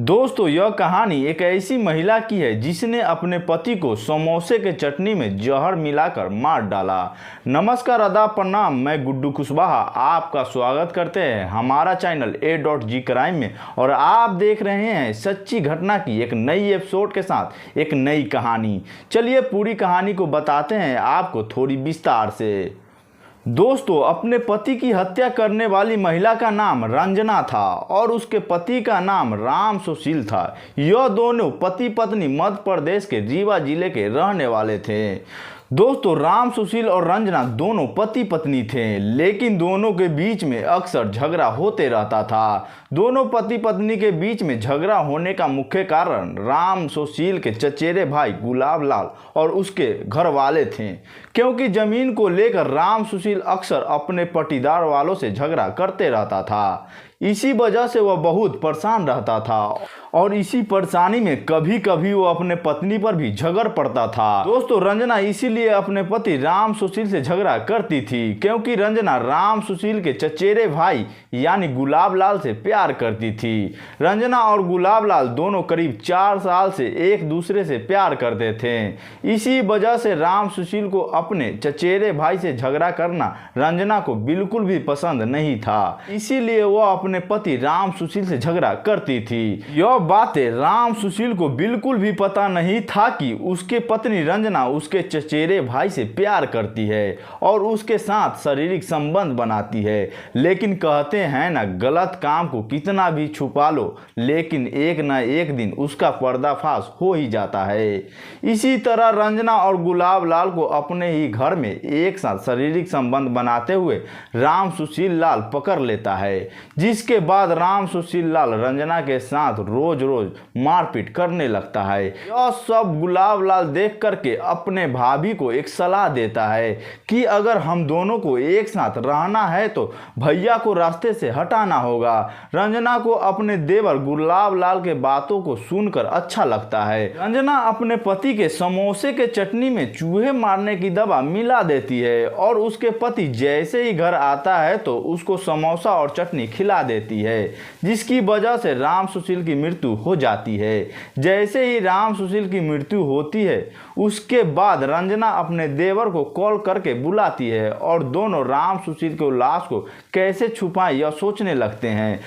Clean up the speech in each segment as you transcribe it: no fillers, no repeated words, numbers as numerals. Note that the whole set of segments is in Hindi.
दोस्तों, यह कहानी एक ऐसी महिला की है जिसने अपने पति को समोसे के चटनी में जहर मिलाकर मार डाला। नमस्कार, आदाब, प्रणाम। मैं गुड्डू कुशवाहा आपका स्वागत करते हैं हमारा चैनल A.G क्राइम में। और आप देख रहे हैं सच्ची घटना की एक नई एपिसोड के साथ एक नई कहानी। चलिए पूरी कहानी को बताते हैं आपको थोड़ी विस्तार से। दोस्तों, अपने पति की हत्या करने वाली महिला का नाम रंजना था और उसके पति का नाम राम सुशील था। यह दोनों पति पत्नी मध्य प्रदेश के रीवा जिले के रहने वाले थे। दोस्तों, राम सुशील और रंजना दोनों पति पत्नी थे, लेकिन दोनों के बीच में अक्सर झगड़ा होते रहता था। दोनों पति पत्नी के बीच में झगड़ा होने का मुख्य कारण राम सुशील के चचेरे भाई गुलाब लाल और उसके घर वाले थे, क्योंकि जमीन को लेकर राम सुशील अक्सर अपने पटीदार वालों से झगड़ा करते रहता था। इसी वजह से वह बहुत परेशान रहता था और इसी परेशानी में कभी कभी वो अपने पत्नी पर भी झगड़ पड़ता था। दोस्तों, रंजना इसीलिए अपने पति राम सुशील से झगड़ा करती थी क्योंकि रंजना राम सुशील के चचेरे भाई यानी गुलाब लाल से प्यार करती थी। रंजना और गुलाब लाल दोनों करीब 4 साल से एक दूसरे से प्यार करते थे। इसी वजह से राम सुशील को अपने चचेरे भाई से झगड़ा करना रंजना को बिल्कुल भी पसंद नहीं था। इसीलिए वह अपने पति राम सुशील से झगड़ा करती थी। यह बातें राम सुशील को बिल्कुल भी पता नहीं था कि उसके पत्नी रंजना उसके चचेरे भाई से प्यार करती है और उसके साथ शारीरिक संबंध बनाती है। लेकिन कहते हैं ना, गलत काम को कितना भी छुपा लो लेकिन एक न एक दिन उसका पर्दाफाश हो ही जाता है। इसी तरह रंजना और गुलाब लाल को अपने ही घर में एक साथ शारीरिक संबंध बनाते हुए राम सुशील लाल पकड़ लेता है, जिसके बाद राम सुशील लाल रंजना के साथ रोज रोज मारपीट करने लगता है। यह सब गुलाब लाल देख करके अपने भाभी को एक सलाह देता है कि अगर हम दोनों को एक साथ रहना है तो भैया को रास्ते से हटाना होगा। रंजना को अपने देवर गुलाब लाल के बातों को सुनकर अच्छा लगता है। रंजना अपने पति के समोसे के चटनी में चूहे मारने की दवा मिला देती है और उसके पति जैसे ही घर आता है तो उसको समोसा और चटनी खिला देती है, जिसकी वजह से राम सुशील की मृत्यु हो जाती है। जैसे ही राम सुशील की मृत्यु होती है उसके बाद रंजना अपने देवर को कॉल करके बुलाती है और दोनों राम सुशील के लाश को कैसे छुपाएं यह सोचने लगते हैं।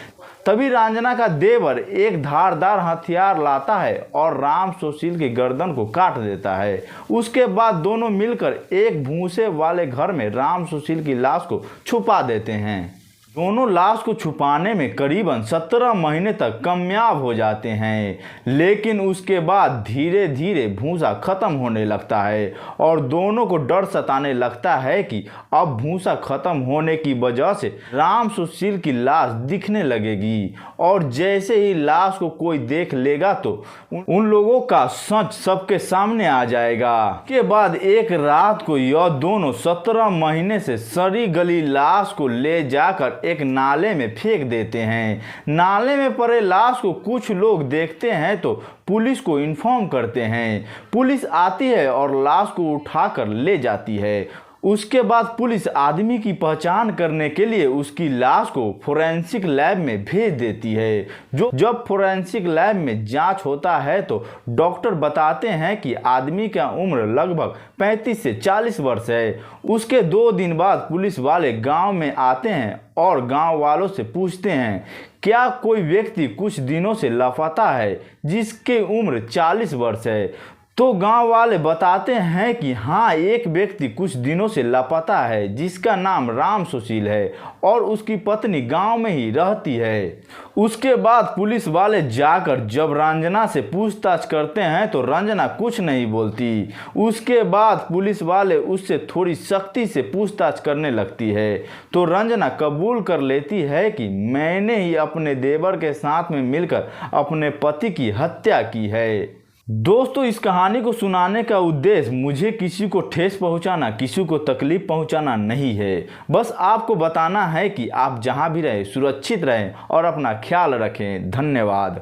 तभी रंजना का देवर एक धारदार हथियार लाता है और राम सुशील की गर्दन को काट देता है। उसके बाद दोनों मिलकर एक भूसे वाले घर में राम सुशील की लाश को छुपा देते हैं। दोनों लाश को छुपाने में करीबन 17 महीने तक कामयाब हो जाते हैं, लेकिन उसके बाद धीरे धीरे भूसा खत्म होने लगता है और दोनों को डर सताने लगता है कि अब भूसा खत्म होने की वजह से राम सुशील की लाश दिखने लगेगी और जैसे ही लाश को कोई देख लेगा तो उन लोगों का सच सबके सामने आ जाएगा। के बाद एक रात को यह दोनों 17 महीने से सड़ी गली लाश को ले जाकर एक नाले में फेंक देते हैं। नाले में पड़े लाश को कुछ लोग देखते हैं तो पुलिस को इन्फॉर्म करते हैं। पुलिस आती है और लाश को उठाकर ले जाती है। उसके बाद पुलिस आदमी की पहचान करने के लिए उसकी लाश को फोरेंसिक लैब में भेज देती है। जब फोरेंसिक लैब में जांच होता है तो डॉक्टर बताते हैं कि आदमी का उम्र लगभग 35 से 40 वर्ष है। उसके 2 दिन बाद पुलिस वाले गांव में आते हैं और गांव वालों से पूछते हैं क्या कोई व्यक्ति कुछ दिनों से लापता है जिसकी उम्र 40 वर्ष है। तो गांव वाले बताते हैं कि हाँ, एक व्यक्ति कुछ दिनों से लापता है जिसका नाम राम सुशील है और उसकी पत्नी गांव में ही रहती है। उसके बाद पुलिस वाले जाकर जब रंजना से पूछताछ करते हैं तो रंजना कुछ नहीं बोलती। उसके बाद पुलिस वाले उससे थोड़ी सख्ती से पूछताछ करने लगती है तो रंजना कबूल कर लेती है कि मैंने ही अपने देवर के साथ में मिलकर अपने पति की हत्या की है। दोस्तों, इस कहानी को सुनाने का उद्देश्य मुझे किसी को ठेस पहुंचाना, किसी को तकलीफ पहुंचाना नहीं है। बस आपको बताना है कि आप जहां भी रहें सुरक्षित रहें और अपना ख्याल रखें। धन्यवाद।